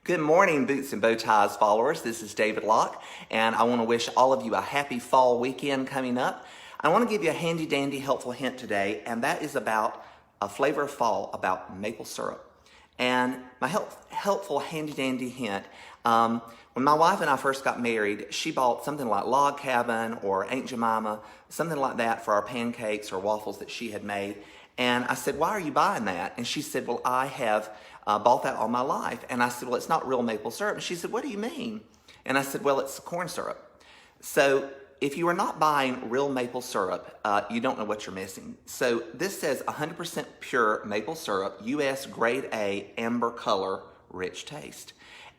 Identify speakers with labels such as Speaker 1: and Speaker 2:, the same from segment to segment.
Speaker 1: Good morning, Boots and Bow Ties followers. This is David Locke, and I want to wish all of you a happy fall weekend coming up. I want to give you a handy dandy helpful hint today, and that is about a flavor of fall, about maple syrup. And my helpful handy dandy hint, when my wife and I first got married, she bought something like Log Cabin or Aunt Jemima, something like that for our pancakes or waffles that she had made. And I said, "Why are you buying that?" And she said, "Well, I have bought that all my life." And I said, "Well, it's not real maple syrup." And she said, "What do you mean?" And I said, "Well, it's corn syrup." So if you are not buying real maple syrup, you don't know what you're missing. So this says 100% pure maple syrup, U.S. grade A, amber color, rich taste.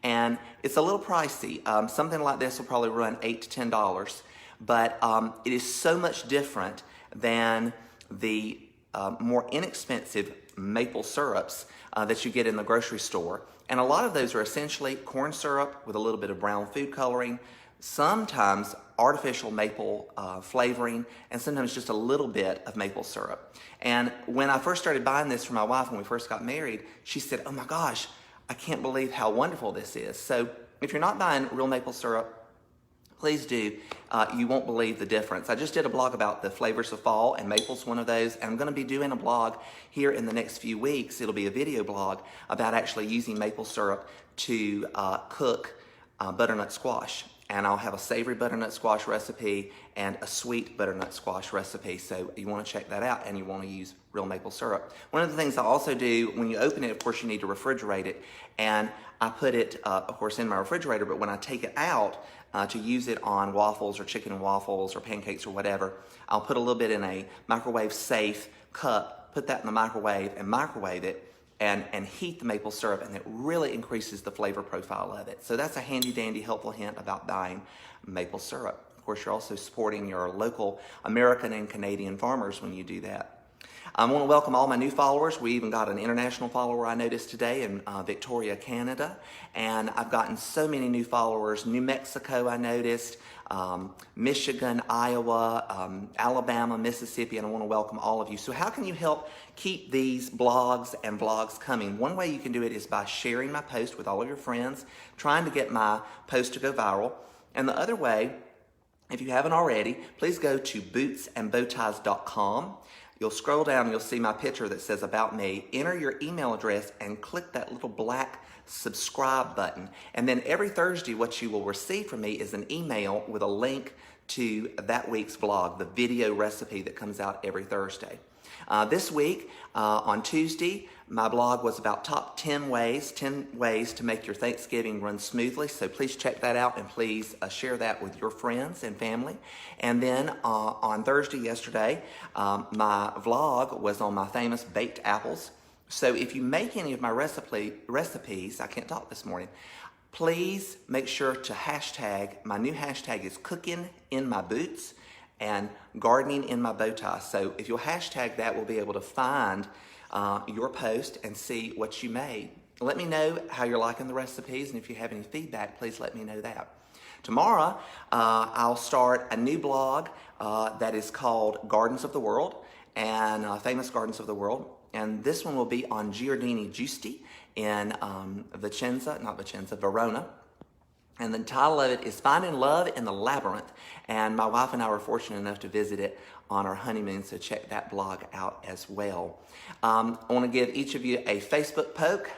Speaker 1: And it's a little pricey. Something like this will probably run $8 to $10, but it is so much different than the more inexpensive maple syrups that you get in the grocery store. And a lot of those are essentially corn syrup with a little bit of brown food coloring, sometimes artificial maple flavoring, and sometimes just a little bit of maple syrup. And when I first started buying this for my wife when we first got married, she said, "Oh my gosh, I can't believe how wonderful this is." So if you're not buying real maple syrup, please do. You won't believe the difference. I just did a blog about the flavors of fall, and maple's one of those. And I'm going to be doing a blog here in the next few weeks. It'll be a video blog about actually using maple syrup to cook butternut squash. And I'll have a savory butternut squash recipe and a sweet butternut squash recipe. So you want to check that out, and you want to use real maple syrup. One of the things I also do, when you open it, of course, you need to refrigerate it. And I put it, of course, in my refrigerator, but when I take it out to use it on waffles or chicken and waffles or pancakes or whatever, I'll put a little bit in a microwave safe cup, put that in the microwave and microwave it, and heat the maple syrup, and it really increases the flavor profile of it. So that's a handy dandy helpful hint about buying maple syrup. Of course, you're also supporting your local American and Canadian farmers when you do that. I want to welcome all my new followers. We even got an international follower I noticed today in Victoria, Canada. And I've gotten so many new followers. New Mexico I noticed, Michigan, Iowa, Alabama, Mississippi, and I want to welcome all of you. So how can you help keep these blogs and vlogs coming? One way you can do it is by sharing my post with all of your friends, trying to get my post to go viral. And the other way, if you haven't already, please go to bootsandbowties.com. You'll scroll down and you'll see my picture that says About Me. Enter your email address and click that little black subscribe button. And then every Thursday, what you will receive from me is an email with a link to that week's vlog, the video recipe that comes out every Thursday. This week, on Tuesday, my blog was about top 10 ways to make your Thanksgiving run smoothly. So please check that out, and please share that with your friends and family. And then on Thursday, yesterday, my vlog was on my famous baked apples. So if you make any of my recipes, I can't talk this morning, please make sure to hashtag, my new hashtag is cooking in my boots and gardening in my bow tie. So if you'll hashtag that, we'll be able to find your post and see what you made. Let me know how you're liking the recipes, and if you have any feedback, please let me know that. Tomorrow, I'll start a new blog that is called Gardens of the World, and Famous Gardens of the World. And this one will be on Giardini Giusti in Verona. And the title of it is Finding Love in the Labyrinth. And my wife and I were fortunate enough to visit it on our honeymoon, so check that blog out as well. I want to give each of you a Facebook poke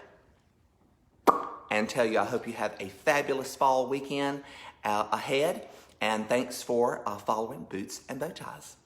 Speaker 1: and tell you I hope you have a fabulous fall weekend ahead. And thanks for following Boots and Bow Ties.